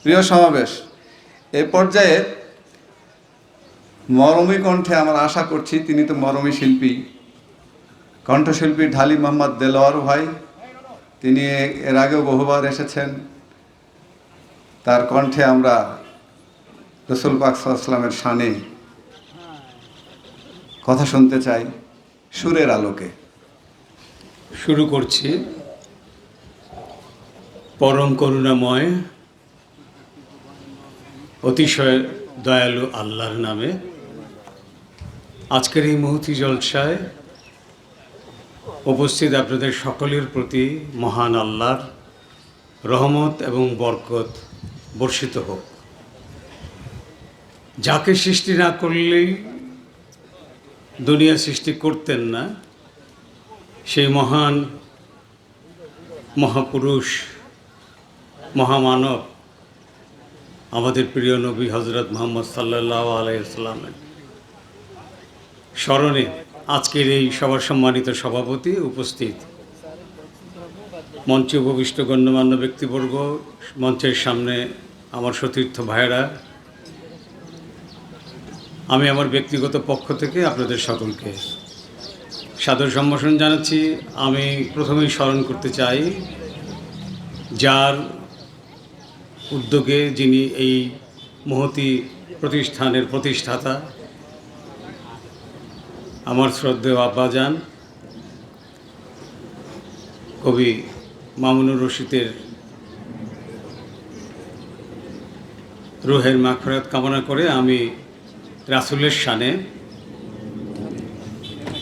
প্রিয় সমাবেশ, এই পর্যায়ে মরমী কণ্ঠে আমরা আশা করছি, তিনি তো মরমী শিল্পী, কণ্ঠশিল্পী ঢালি মোহাম্মদ দেলোয়ার ভাই। তিনি এর আগেও বহুবার এসেছেন। তার কণ্ঠে আমরা রসুল পাক সাল্লাল্লাহু আলাইহি ওয়াসাল্লামের শানে কথা শুনতে চাই সুরের আলোকে। শুরু করছি পরম করুণাময় অতিশয় দয়ালু আল্লাহর নামে। আজকের এই মুহূর্তে জলসায় উপস্থিত আপনাদের সকলের প্রতি মহান আল্লাহর রহমত এবং বরকত বর্ষিত হোক। যাকে সৃষ্টি না করলেই দুনিয়া সৃষ্টি করতেন না, সেই মহান মহাপুরুষ মহামানব আমাদের প্রিয় নবী হজরত মুহাম্মদ সাল্লাল্লাহু আলাইহি ওয়াসাল্লামের স্মরণে আজকের এই সভার সম্মানিত সভাপতি, উপস্থিত মঞ্চে উপবিষ্ট গণ্যমান্য ব্যক্তিবর্গ, মঞ্চের সামনে আমার সতীর্থ ভাইয়েরা, আমি আমার ব্যক্তিগত পক্ষ থেকে আপনাদের সকলকে সাদর সম্ভাষণ জানাচ্ছি। আমি প্রথমেই স্মরণ করতে চাই যার উদ্যোগে, যিনি এই মহতী প্রতিষ্ঠানের প্রতিষ্ঠাতা, আমার শ্রদ্ধেয় আব্বাজান কবি মামুনুর রশিদের রুহের মাগফিরাত কামনা করে আমি রাসূলের শানে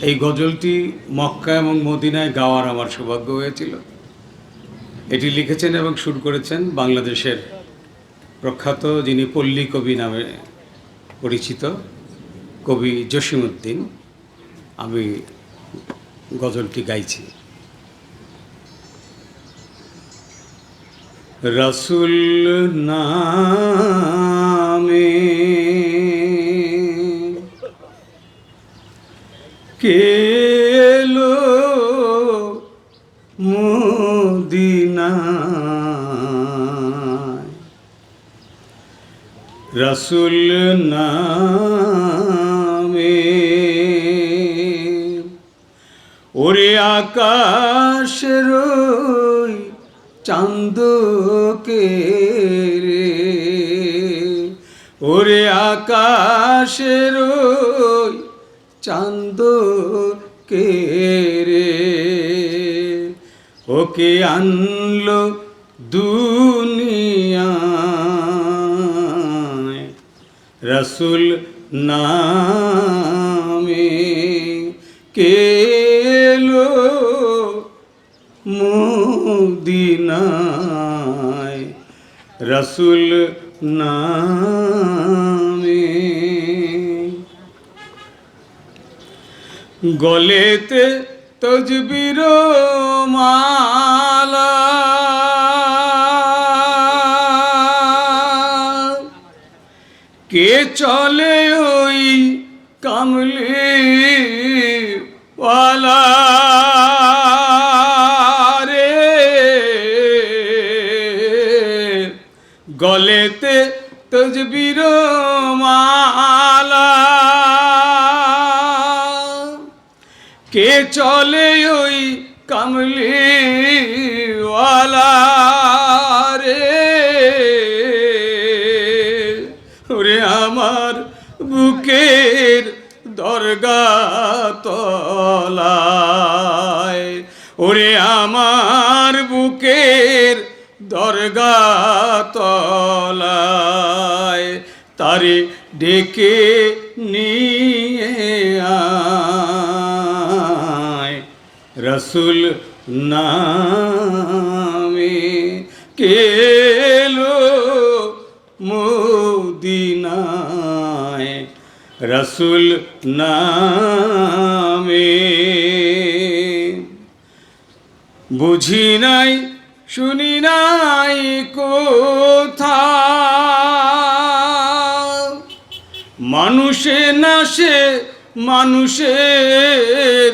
এই গজলটি মক্কা এবং মদিনায় গাওয়ার আমার সৌভাগ্য হয়েছিল। এটি লিখেছেন এবং সুর করেছেন বাংলাদেশের প্রখ্যাত, যিনি পল্লী কবি নামে পরিচিত, কবি জসিমউদ্দিন। আমি গজলটি গাইছি। রাসূল নামে কেলো মদিনায়, রাসূল নামে ওরে আকাশের চাঁদকে রে, ওরে আকাশের চাঁদকে রে, ওকে আনলো দুনিয়ায় রাসূল নামে কেলো মদিনায়, রাসূল নামে। গলেতে তজবির মালা, কে চলে ওই কামলি ওয়ালা রে, গলেতে তজবির মালা, কে চলে ওই কামলি ওয়ালা রে, ওরে আমার বুকের দরগা তলায়, ওরে আমার বুকের দরগা তলায়, তারে ডেকে নিয়ে আয় রাসূল নামে কেলো মদিনায়, রাসূল নামে। বুঝি নাই শুনি নাই কোথা, মানুষে নাশে মানুষের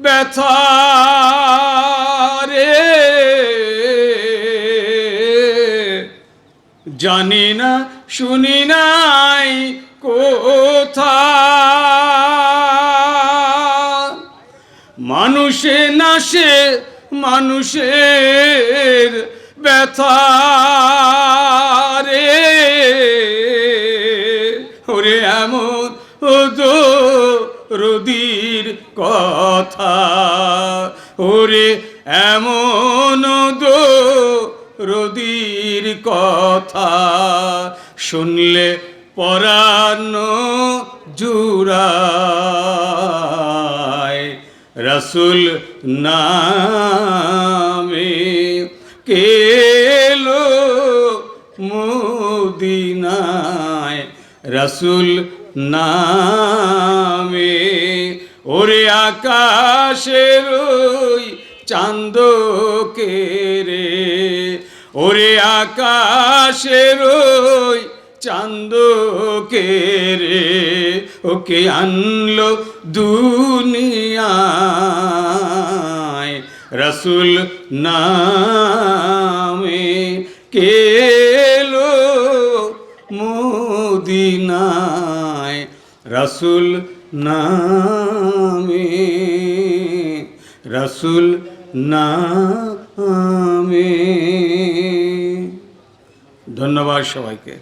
ব্যথা রে, জানি না শুনি নাই কোথা, মানুষে নাশে মানুষের ব্যথা রে, ওরে এমন রদির কথা, ওরে এমন রদির কথা, শুনলে পরাণ জুড়ায়। রসুল নামে কেলো মদিনায়, রসুল নামে ওরে আকাশের ওই চাঁদকে রে, ওরে আকাশের ওই চাঁদকে রে, ওকে আনলো দুনিয়ায়। রসুল নামে কেলো মদিনায়, রসুল নামে, রসুল নামে। ধন্যবাদ সবাইকে।